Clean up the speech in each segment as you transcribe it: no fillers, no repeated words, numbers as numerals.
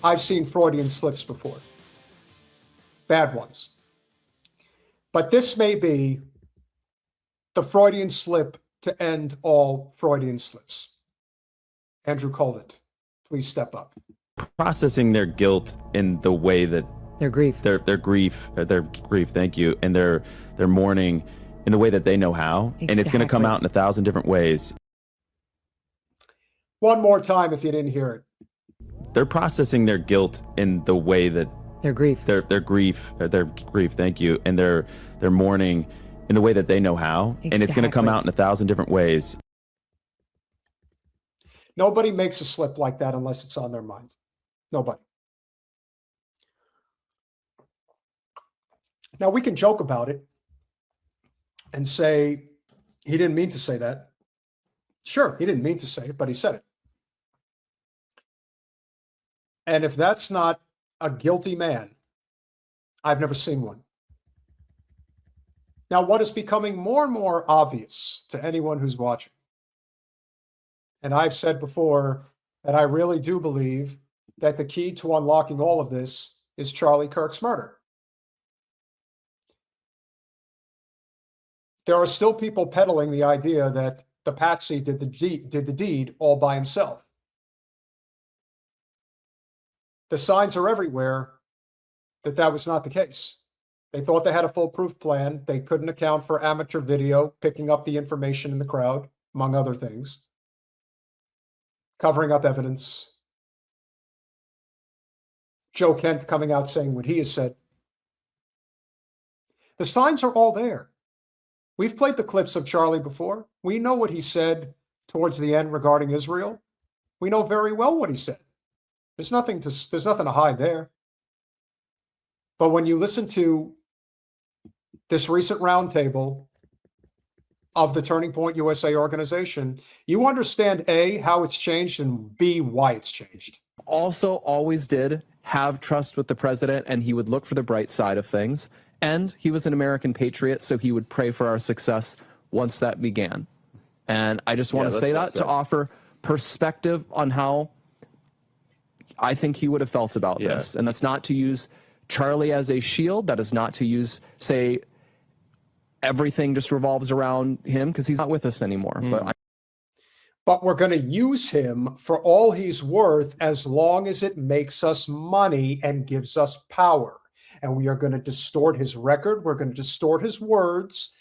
I've seen Freudian slips before. Bad ones. But this may be the Freudian slip to end all Freudian slips. Andrew Kolvet, please step up. Processing their guilt in the way that their grief, their grief, thank you, and their mourning in the way that they know how. Exactly. And it's going to come out in 1,000 different ways. One more time if you didn't hear it. They're processing their guilt in the way that their grief, thank you, and their mourning in the way that they know how. Exactly. And it's going to come out in 1,000 different ways. Nobody makes a slip like that unless it's on their mind. Nobody. Now, we can joke about it and say, he didn't mean to say that. Sure, he didn't mean to say it, but he said it. And if that's not a guilty man, I've never seen one. Now, what is becoming more and more obvious to anyone who's watching, and I've said before that I really do believe that the key to unlocking all of this is Charlie Kirk's murder. There are still people peddling the idea that the patsy did the deed all by himself. The signs are everywhere that that was not the case. They thought they had a foolproof plan. They couldn't account for amateur video picking up the information in the crowd, among other things. Covering up evidence. Joe Kent coming out saying what he has said. The signs are all there. We've played the clips of Charlie before. We know what he said towards the end regarding Israel. We know very well what he said. There's nothing to hide there. But when you listen to this recent roundtable of the Turning Point USA organization, you understand A, how it's changed, and B, why it's changed. Also always did have trust with the president, and he would look for the bright side of things. And he was an American patriot, so he would pray for our success once that began. And I just want to say that to offer perspective on how I think he would have felt about this. And that's not to use Charlie as a shield. That is not to say everything just revolves around him, because he's not with us anymore. But we're going to use him for all he's worth as long as it makes us money and gives us power. And we are going to distort his record. We're going to distort his words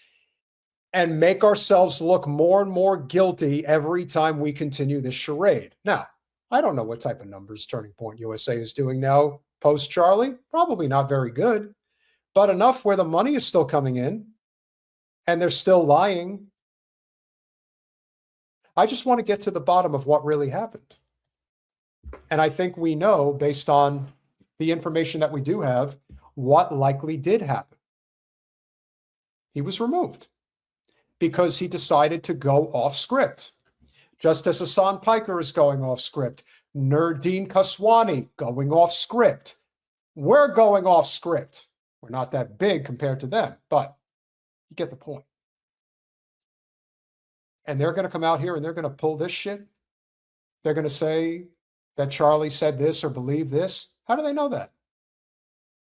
and make ourselves look more and more guilty every time we continue this charade. Now, I don't know what type of numbers Turning Point USA is doing now post-Charlie. Probably not very good, but enough where the money is still coming in and they're still lying. I just want to get to the bottom of what really happened. And I think we know, based on the information that we do have, what likely did happen. He was removed because he decided to go off script. Just as Hassan Piker is going off script, Nurdin Kaswani going off script. We're going off script. We're not that big compared to them, but you get the point. And they're going to come out here and they're going to pull this shit. They're going to say that Charlie said this or believed this. How do they know that?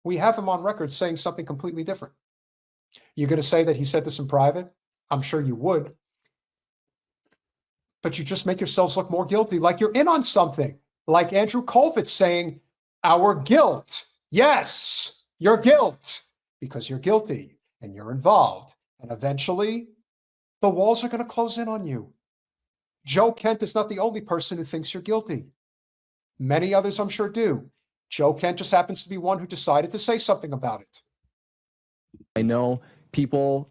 We have him on record saying something completely different. You're going to say that he said this in private? I'm sure you would. But you just make yourselves look more guilty, like you're in on something. Like Andrew Kolvet saying, our guilt. Yes, your guilt. Because you're guilty and you're involved. And eventually, the walls are going to close in on you. Joe Kent is not the only person who thinks you're guilty. Many others, I'm sure, do. Joe Kent just happens to be one who decided to say something about it. I know people,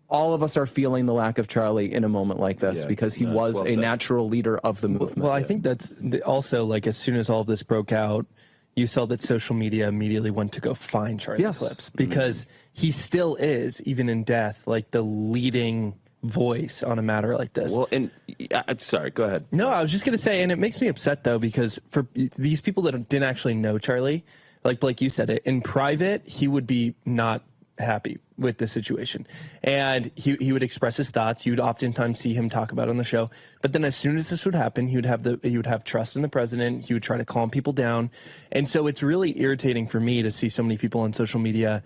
all of us are feeling the lack of Charlie in a moment like this because he was a natural leader of the movement. Well, I think that's also, like, as soon as all of this broke out, you saw that social media immediately went to go find Charlie clips, because he still is, even in death, like the leading voice on a matter like this. Well, and sorry, go ahead. No, I was just going to say, and it makes me upset, though, because for these people that didn't actually know Charlie, like Blake, you said it, in private, he would be not happy with the situation. And he would express his thoughts. You would oftentimes see him talk about it on the show. But then as soon as this would happen, he would have trust in the president. He would try to calm people down. And so it's really irritating for me to see so many people on social media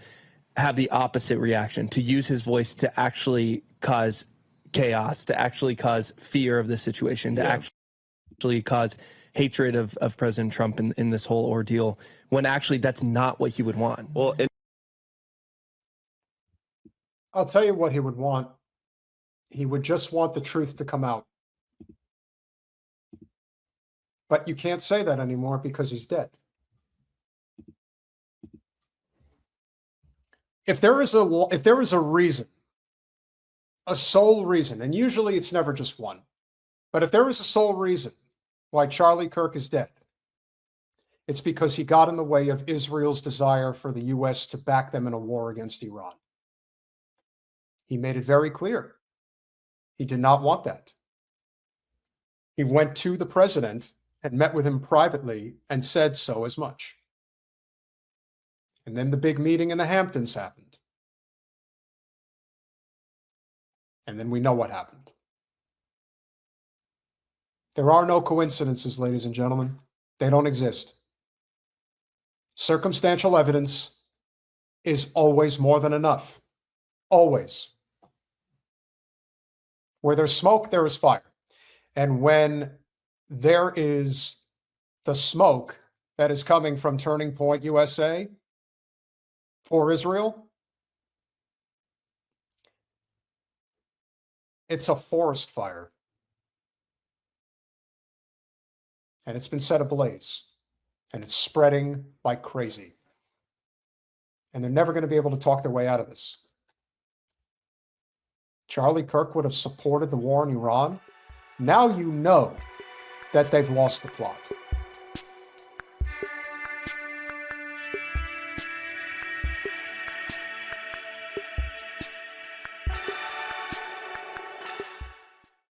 have the opposite reaction, to use his voice to actually cause chaos, to actually cause fear of the situation, to actually cause hatred of President Trump in this whole ordeal, when actually that's not what he would want. Well, I'll tell you what he would want. He would just want the truth to come out. But you can't say that anymore because he's dead. If there is a reason, a sole reason, and usually it's never just one, but if there is a sole reason why Charlie Kirk is dead, it's because he got in the way of Israel's desire for the U.S. to back them in a war against Iran. He made it very clear. He did not want that. He went to the president and met with him privately and said so as much. And then the big meeting in the Hamptons happened. And then we know what happened. There are no coincidences, ladies and gentlemen. They don't exist. Circumstantial evidence is always more than enough. Always. Where there's smoke, there is fire. And when there is the smoke that is coming from Turning Point USA for Israel, it's a forest fire. And it's been set ablaze. And it's spreading like crazy. And they're never going to be able to talk their way out of this. Charlie Kirk would have supported the war in Iran. Now you know that they've lost the plot.